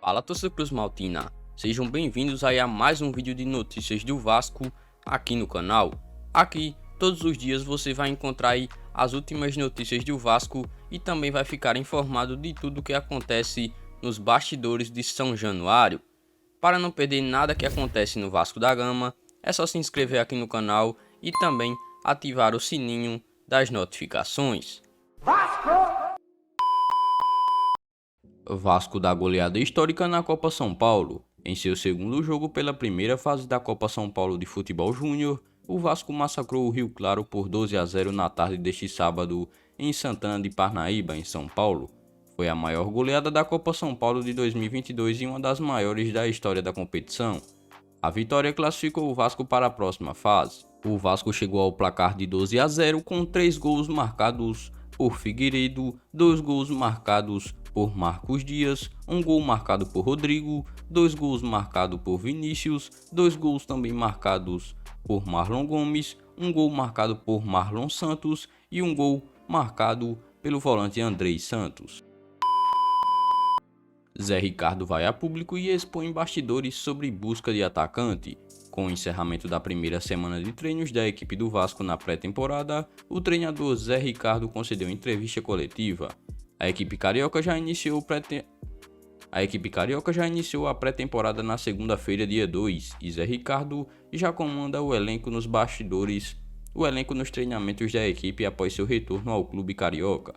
Fala, torcida Cruz Maltina, sejam bem-vindos aí a mais um vídeo de notícias do Vasco aqui no canal. Aqui, todos os dias você vai encontrar aí as últimas notícias do Vasco e também vai ficar informado de tudo o que acontece nos bastidores de São Januário. Para não perder nada que acontece no Vasco da Gama, é só se inscrever aqui no canal e também ativar o sininho das notificações. Vasco dá goleada histórica na Copa São Paulo. Em seu segundo jogo pela primeira fase da Copa São Paulo de Futebol Júnior, o Vasco massacrou o Rio Claro por 12-0 na tarde deste sábado em Santana de Parnaíba, em São Paulo. Foi a maior goleada da Copa São Paulo de 2022 e uma das maiores da história da competição. A vitória classificou o Vasco para a próxima fase. O Vasco chegou ao placar de 12-0 com 3 gols marcados por Figueiredo, 2 gols marcados por Marcos Dias, 1 gol marcado por Rodrigo, 2 gols marcados por Vinícius, 2 gols também marcados por Marlon Gomes, 1 gol marcado por Marlon Santos e 1 gol marcado pelo volante Andrei Santos. Zé Ricardo vai a público e expõe bastidores sobre busca de atacante. Com o encerramento da primeira semana de treinos da equipe do Vasco na pré-temporada, o treinador Zé Ricardo concedeu entrevista coletiva. A equipe carioca já iniciou a pré-temporada na segunda-feira, dia 2, e Zé Ricardo já comanda o elenco nos bastidores, nos treinamentos da equipe após seu retorno ao clube carioca.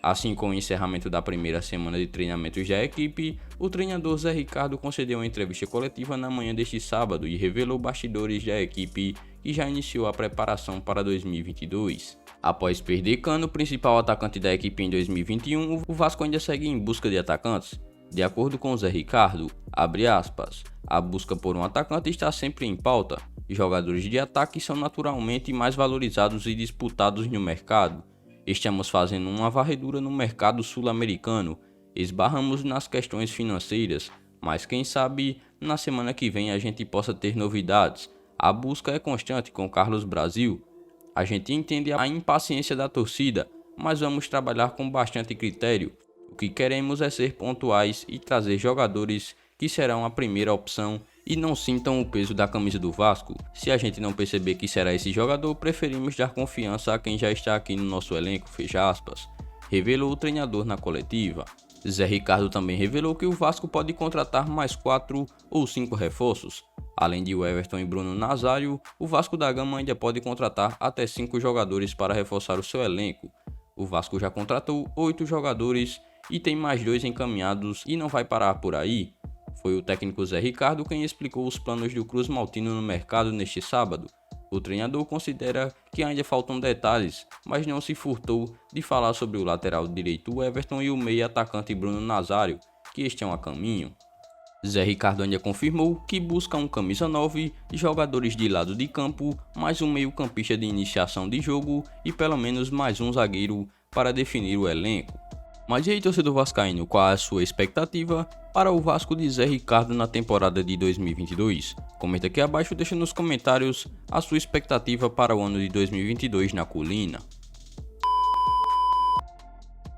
Assim, com o encerramento da primeira semana de treinamentos da equipe, o treinador Zé Ricardo concedeu uma entrevista coletiva na manhã deste sábado e revelou bastidores da equipe que já iniciou a preparação para 2022. Após perder Cano, principal atacante da equipe em 2021, o Vasco ainda segue em busca de atacantes. De acordo com Zé Ricardo, abre aspas, a busca por um atacante está sempre em pauta. Jogadores de ataque são naturalmente mais valorizados e disputados no mercado. Estamos fazendo uma varredura no mercado sul-americano, esbarramos nas questões financeiras, mas quem sabe na semana que vem a gente possa ter novidades. A busca é constante com Carlos Brasil. A gente entende a impaciência da torcida, mas vamos trabalhar com bastante critério. O que queremos é ser pontuais e trazer jogadores que serão a primeira opção e não sintam o peso da camisa do Vasco. Se a gente não perceber que será esse jogador, preferimos dar confiança a quem já está aqui no nosso elenco, fecha aspas, revelou o treinador na coletiva. Zé Ricardo também revelou que o Vasco pode contratar mais 4 ou 5 reforços. Além de Everton e Bruno Nazário, o Vasco da Gama ainda pode contratar até 5 jogadores para reforçar o seu elenco. O Vasco já contratou 8 jogadores e tem mais 2 encaminhados e não vai parar por aí. Foi o técnico Zé Ricardo quem explicou os planos do Cruz Maltino no mercado neste sábado. O treinador considera que ainda faltam detalhes, mas não se furtou de falar sobre o lateral direito Everton e o meia atacante Bruno Nazário, que estão a caminho. Zé Ricardo ainda confirmou que busca um camisa 9, jogadores de lado de campo, mais um meio-campista de iniciação de jogo e pelo menos mais um zagueiro para definir o elenco. Mas e aí, torcedor vascaíno, qual é a sua expectativa para o Vasco de Zé Ricardo na temporada de 2022? Comenta aqui abaixo, deixa nos comentários a sua expectativa para o ano de 2022 na colina.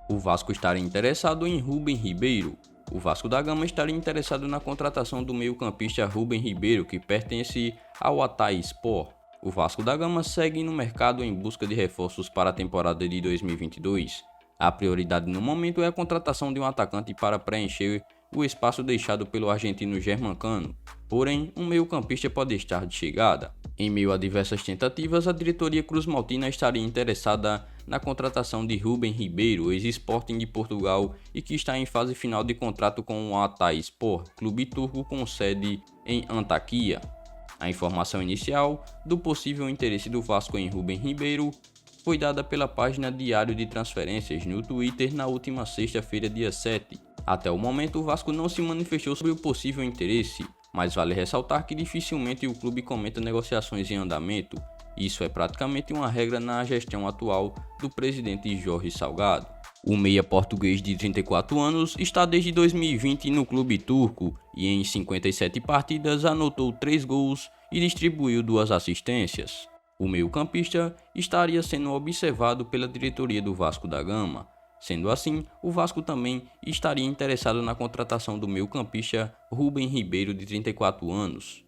O Vasco estaria interessado em Rubem Ribeiro. O Vasco da Gama estaria interessado na contratação do meio-campista Rubem Ribeiro, que pertence ao Ataíspor. O Vasco da Gama segue no mercado em busca de reforços para a temporada de 2022. A prioridade no momento é a contratação de um atacante para preencher o espaço deixado pelo argentino Germancano, porém um meio-campista pode estar de chegada. Em meio a diversas tentativas, a diretoria Cruz Maltina estaria interessada na contratação de Rubem Ribeiro, ex-Sporting de Portugal e que está em fase final de contrato com o Ataíspor, clube turco com sede em Antakya. A informação inicial do possível interesse do Vasco em Rubem Ribeiro foi dada pela página Diário de Transferências no Twitter na última sexta-feira, dia 7. Até o momento, o Vasco não se manifestou sobre o possível interesse, mas vale ressaltar que dificilmente o clube comenta negociações em andamento. Isso é praticamente uma regra na gestão atual do presidente Jorge Salgado. O meia português de 34 anos está desde 2020 no clube turco e em 57 partidas anotou 3 gols e distribuiu 2 assistências. O meio-campista estaria sendo observado pela diretoria do Vasco da Gama. Sendo assim, o Vasco também estaria interessado na contratação do meio-campista Rubem Ribeiro, de 34 anos.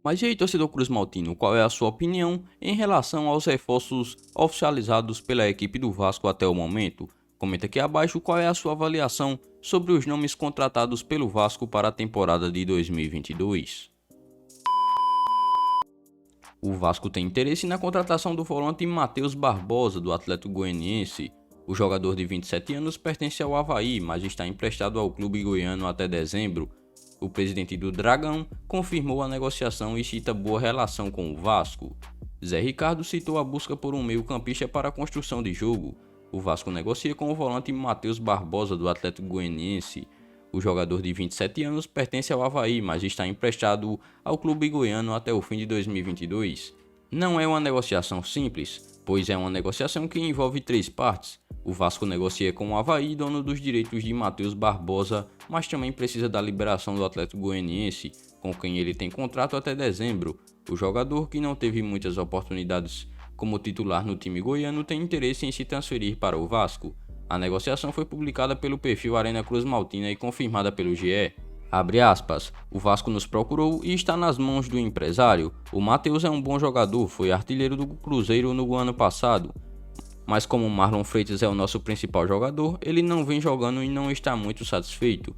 Mas e aí, torcedor cruzmaltino, qual é a sua opinião em relação aos reforços oficializados pela equipe do Vasco até o momento? Comenta aqui abaixo qual é a sua avaliação sobre os nomes contratados pelo Vasco para a temporada de 2022. O Vasco tem interesse na contratação do volante Matheus Barbosa, do Atlético Goianiense. O jogador de 27 anos pertence ao Avaí, mas está emprestado ao clube goiano até dezembro. O presidente do Dragão confirmou a negociação e cita boa relação com o Vasco. Zé Ricardo citou a busca por um meio-campista para a construção de jogo. O Vasco negocia com o volante Matheus Barbosa, do Atlético Goianiense. O jogador de 27 anos pertence ao Avaí, mas está emprestado ao clube goiano até o fim de 2022. Não é uma negociação simples, pois é uma negociação que envolve 3 partes. O Vasco negocia com o Avaí, dono dos direitos de Matheus Barbosa, mas também precisa da liberação do Atlético Goianiense, com quem ele tem contrato até dezembro. O jogador, que não teve muitas oportunidades como titular no time goiano, tem interesse em se transferir para o Vasco. A negociação foi publicada pelo perfil Arena Cruzmaltina e confirmada pelo GE. Abre aspas, o Vasco nos procurou e está nas mãos do empresário. O Matheus é um bom jogador, foi artilheiro do Cruzeiro no ano passado. Mas como Marlon Freitas é o nosso principal jogador, ele não vem jogando e não está muito satisfeito.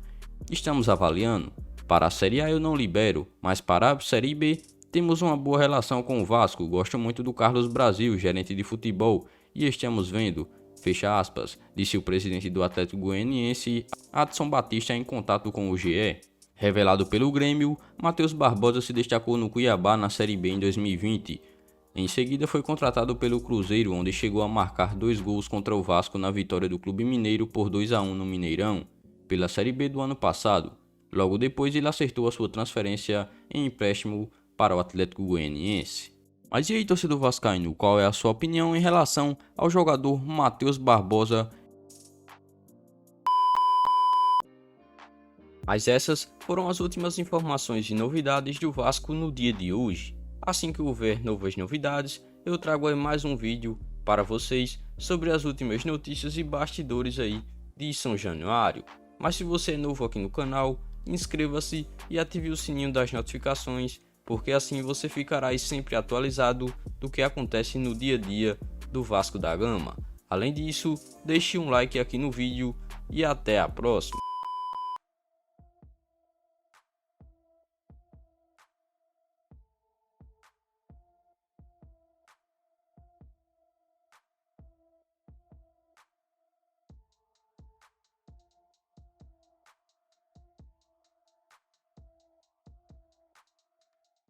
Estamos avaliando. Para a Série A eu não libero, mas para a Série B temos uma boa relação com o Vasco. Gosto muito do Carlos Brasil, gerente de futebol, e estamos vendo. Fecha aspas, disse o presidente do Atlético Goianiense, Adson Batista, em contato com o GE. Revelado pelo Grêmio, Matheus Barbosa se destacou no Cuiabá na Série B em 2020. Em seguida foi contratado pelo Cruzeiro, onde chegou a marcar 2 gols contra o Vasco na vitória do clube mineiro por 2-1 no Mineirão, pela Série B do ano passado. Logo depois ele acertou a sua transferência em empréstimo para o Atlético Goianiense. Mas e aí, torcedor vascaíno, qual é a sua opinião em relação ao jogador Matheus Barbosa? Mas essas foram as últimas informações e novidades do Vasco no dia de hoje. Assim que houver novas novidades, eu trago aí mais um vídeo para vocês sobre as últimas notícias e bastidores aí de São Januário. Mas se você é novo aqui no canal, inscreva-se e ative o sininho das notificações, porque assim você ficará sempre atualizado do que acontece no dia a dia do Vasco da Gama. Além disso, deixe um like aqui no vídeo e até a próxima.